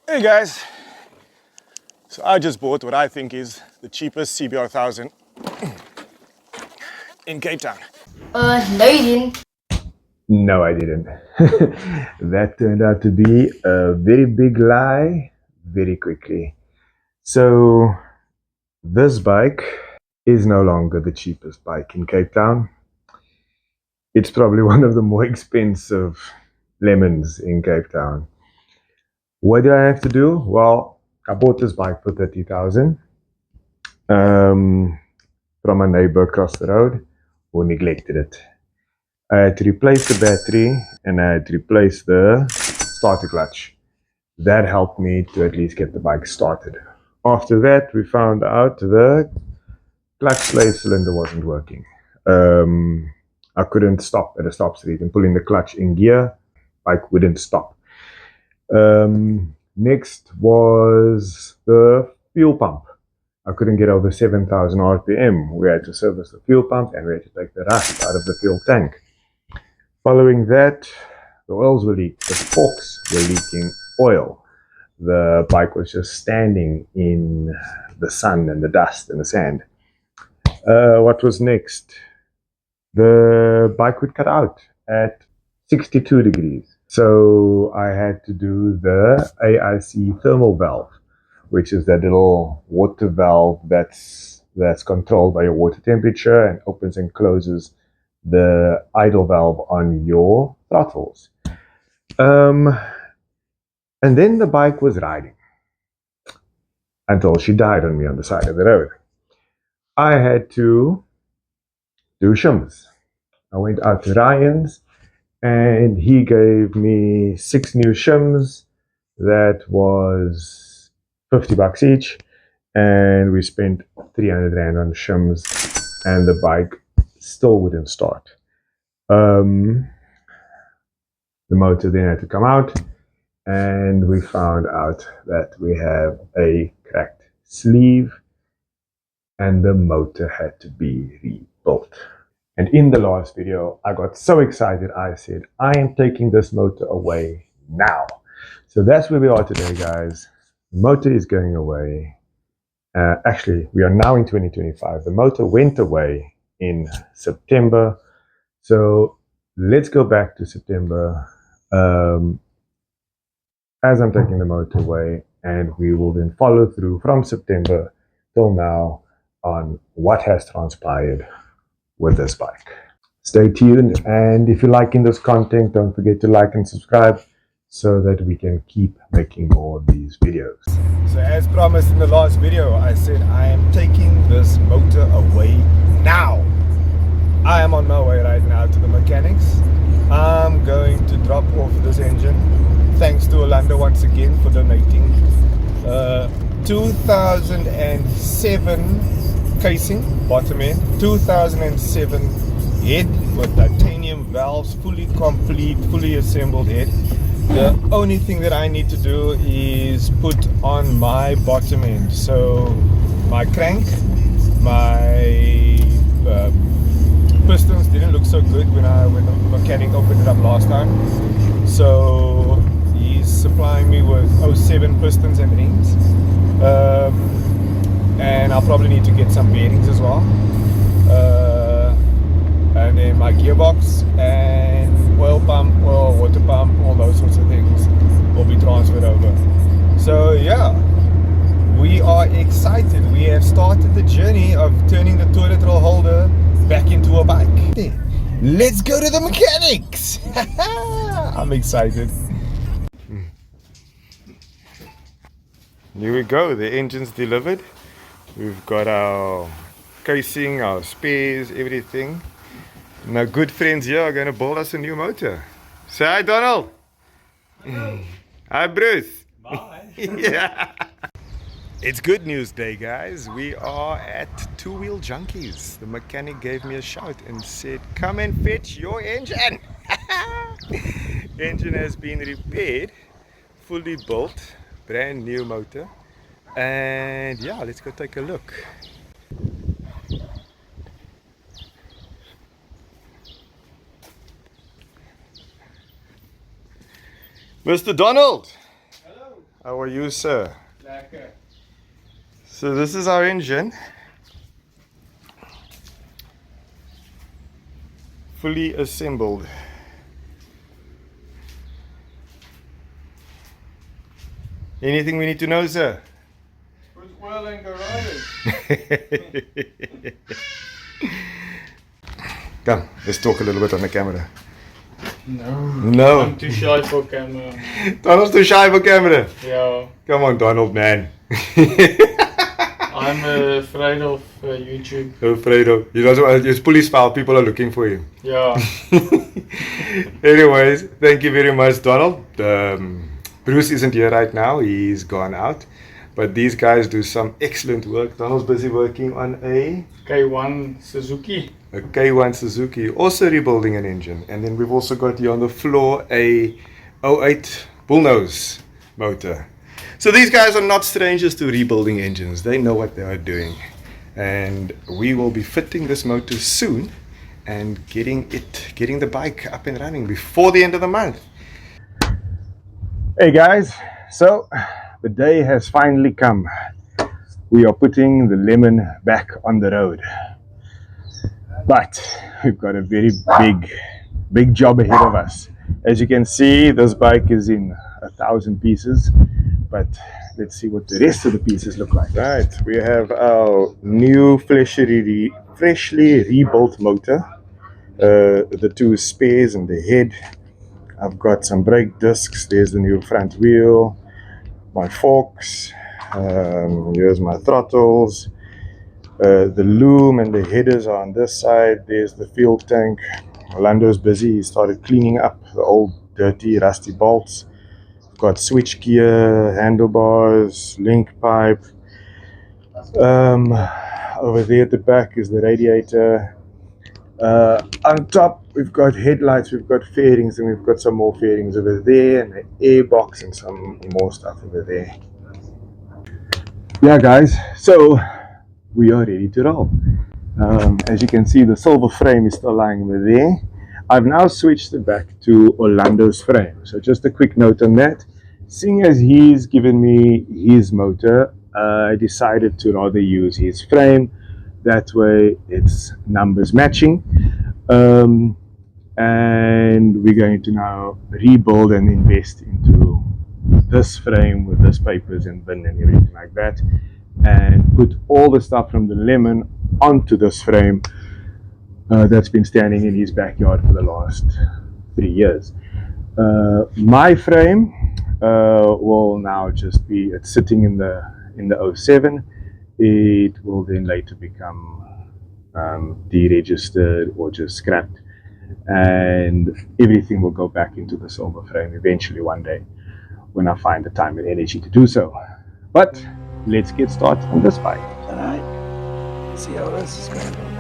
Hey guys, so I just bought what I think is the cheapest CBR1000 in Cape Town. No you didn't. No, I didn't. That turned out to be a very big lie very quickly. So, this bike is no longer the cheapest bike in Cape Town. It's probably one of the more expensive lemons in Cape Town. What did I have to do? Well, I bought this bike for 30,000 from a neighbor across the road who neglected it. I had to replace the battery and I had to replace the starter clutch. That helped me to at least get the bike started. After that, we found out the clutch slave cylinder wasn't working. I couldn't stop at a stop street and pulling the clutch in gear, bike wouldn't stop. Next was the fuel pump. I couldn't get over 7,000 RPM. We had to service the fuel pump and we had to take the rust out of the fuel tank. Following that, the oils were leaked, the forks were leaking oil. The bike was just standing in the sun and the dust and the sand. What was next? The bike would cut out at 62 degrees. So I had to do the AIC thermal valve, which is that little water valve that's controlled by your water temperature and opens and closes the idle valve on your throttles. And then the bike was riding until she died on me on the side of the road. I had to do shims. I went out to Ryan's and he gave me 6 new shims. That was 50 bucks each, and we spent 300 rand on shims, and the bike still wouldn't start. The motor then had to come out, and we found out that we have a cracked sleeve, and the motor had to be rebuilt. And in the last video, I got so excited, I said, I am taking this motor away now. So that's where we are today, guys. The motor is going away. Actually, we are now in 2025. The motor went away in September. So let's go back to September as I'm taking the motor away, and we will then follow through from September till now on what has transpired with this bike. Stay tuned, and if you're liking this content, don't forget to like and subscribe so that we can keep making more of these videos. So as promised in the last video, I said I am taking this motor away now. I am on my way right now to the mechanics. I'm going to drop off this engine. Thanks to Orlando once again for donating 2007 casing, bottom end, 2007 head with titanium valves, fully complete, fully assembled head. The only thing that I need to do is put on my bottom end. So my crank, my pistons didn't look so good when the mechanic opened it up last time. So he's supplying me with 07 pistons and rings. And I'll probably need to get some bearings as well, and then my gearbox and oil pump, oil, water pump, all those sorts of things will be transferred over. So yeah, we are excited. We have started the journey of turning the toilet roll holder back into a bike. Let's go to the mechanics. I'm excited. Here we go, the engine's delivered. We've got our casing, our spares, everything. And our good friends here are going to build us a new motor. Say hi, Donald. Hello. Hi, Bruce. Bye. Yeah. It's good news day, guys. We are at Two Wheel Junkies. The mechanic gave me a shout and said, come and fetch your engine. Engine has been repaired, fully built, brand new motor. And yeah, let's go take a look. Mr. Donald. Hello. How are you, sir? So this is our engine. Fully assembled. Anything we need to know, sir? Put oil and go riding. Come, let's talk a little bit on the camera. No. I'm too shy for camera. Donald's too shy for camera. Yeah. Come on, Donald, man. I'm afraid of YouTube. Afraid of. You know, it's police file. People are looking for you. Yeah. Anyways, thank you very much, Donald. Bruce isn't here right now. He's gone out. But these guys do some excellent work. Donald's busy working on a K1 Suzuki. A K1 Suzuki, also rebuilding an engine. And then we've also got here on the floor a 08 bullnose motor. So these guys are not strangers to rebuilding engines. They know what they are doing. And we will be fitting this motor soon and getting the bike up and running before the end of the month. Hey guys, so the day has finally come. We are putting the Lemon back on the road. But we've got a very big job ahead of us. As you can see, this bike is in 1,000 pieces, but let's see what the rest of the pieces look like. Right, we have our new freshly rebuilt motor, the two spares and the head. I've got some brake discs. There's the new front wheel, my forks, here's my throttles. The loom and the headers are on this side. There's the fuel tank. Orlando's busy. He started cleaning up the old dirty rusty bolts. Got switch gear, handlebars, link pipe. Over there at the back is the radiator. On top we've got headlights, we've got fairings, and we've got some more fairings over there, and an air box and some more stuff over there. Yeah guys, so we are ready to roll. As you can see, the silver frame is still lying over there. I've now switched it back to Orlando's frame. So just a quick note on that. Seeing as he's given me his motor, I decided to rather use his frame. That way it's numbers matching. And we're going to now rebuild and invest into this frame with this papers and bin and everything like that, and put all the stuff from the Lemon onto this frame that's been standing in his backyard for the last 3 years. My frame will now just be, it's sitting in the 07. It will then later become deregistered or just scrapped, and everything will go back into the silver frame eventually one day when I find the time and energy to do so. But let's get started on this bike. Alright, see how this is going to go down.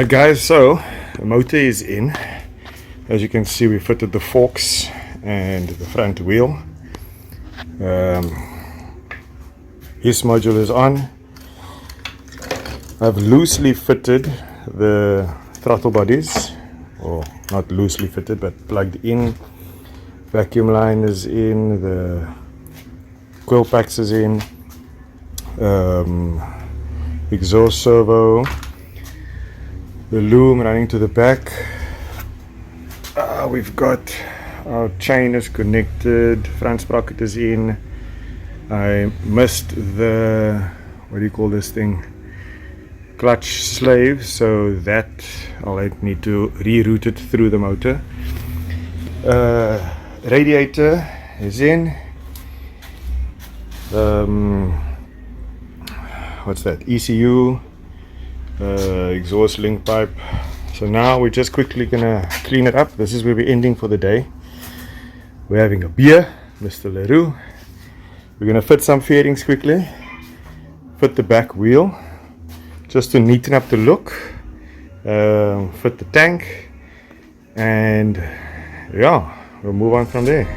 Guys, so the motor is in. As you can see, we fitted the forks and the front wheel. His module is on. I've loosely fitted the throttle bodies, or not loosely fitted but plugged in. Vacuum line is in, the coil packs is in, exhaust servo, the loom running to the back. We've got our chain is connected, front sprocket is in. I missed the, what do you call this thing, clutch slave, so that I'll need to reroute it through the motor. Radiator is in. What's that? ECU, exhaust link pipe. So now we're just quickly gonna clean it up. This is where we're ending for the day. We're having a beer, Mr. Leroux. We're gonna fit some fairings quickly, fit the back wheel just to neaten up the look, fit the tank, and yeah, we'll move on from there.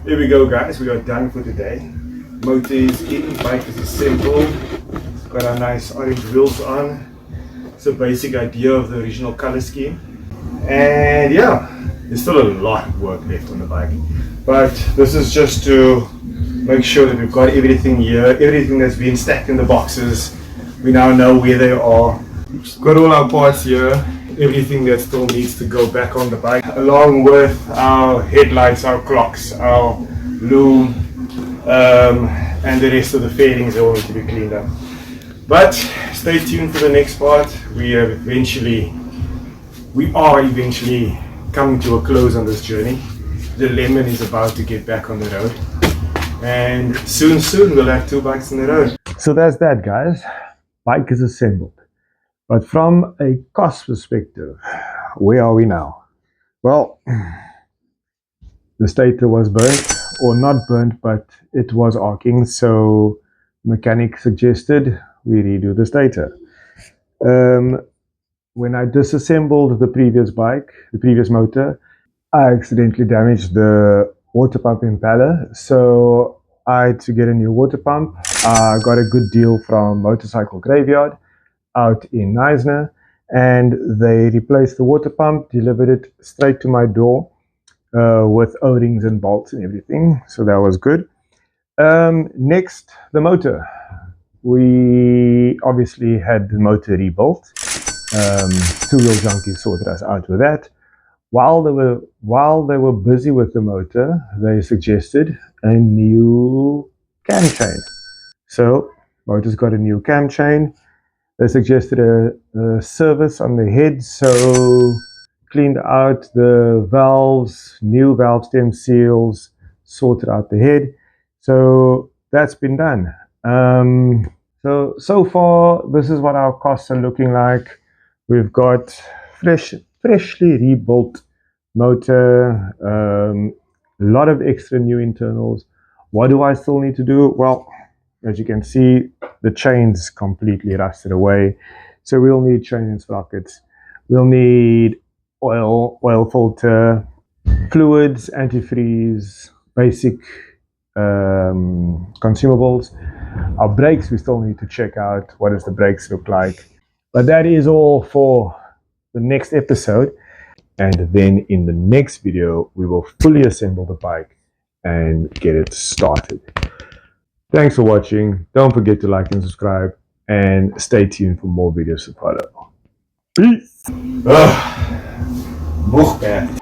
There we go, guys, we are done for today. Motor is in, bike is assembled, it's got our nice orange wheels on. It's a basic idea of the original color scheme. And yeah, there's still a lot of work left on the bike, but this is just to make sure that we've got everything here, everything that's been stacked in the boxes. We now know where they are. Got all our parts here, everything that still needs to go back on the bike, along with our headlights, our clocks, our loom, and the rest of the fairings that will need to be cleaned up. But stay tuned for the next part. We are eventually coming to a close on this journey. The Lemon is about to get back on the road, and soon we'll have 2 bikes on the road. So that's that, guys. Bike is assembled. But from a cost perspective, where are we now? Well, the stator was burnt, or not burnt, but it was arcing, so mechanic suggested we redo the stator. When I disassembled the previous bike, the previous motor, I accidentally damaged the water pump impeller, so I had to get a new water pump. I got a good deal from Motorcycle Graveyard out in Neisner, and they replaced the water pump, delivered it straight to my door with O-rings and bolts and everything, so that was good. Next, the motor. We obviously had the motor rebuilt. Two-wheel junkies sorted us out with that. While they were busy with the motor, they suggested a new cam chain. So motor's got a new cam chain. They suggested a service on the head, so cleaned out the valves, new valve stem seals, sorted out the head. So that's been done. So far, this is what our costs are looking like. We've got freshly rebuilt motor, a lot of extra new internals. What do I still need to do? Well, as you can see, the chain's completely rusted away, so we'll need chain and sprockets. We'll need oil filter, fluids, antifreeze, basic consumables. Our brakes, we still need to check out what does the brakes look like. But that is all for the next episode, and then in the next video we will fully assemble the bike and get it started. Thanks for watching. Don't forget to like and subscribe, and stay tuned for more videos to follow. Peace. Moeg,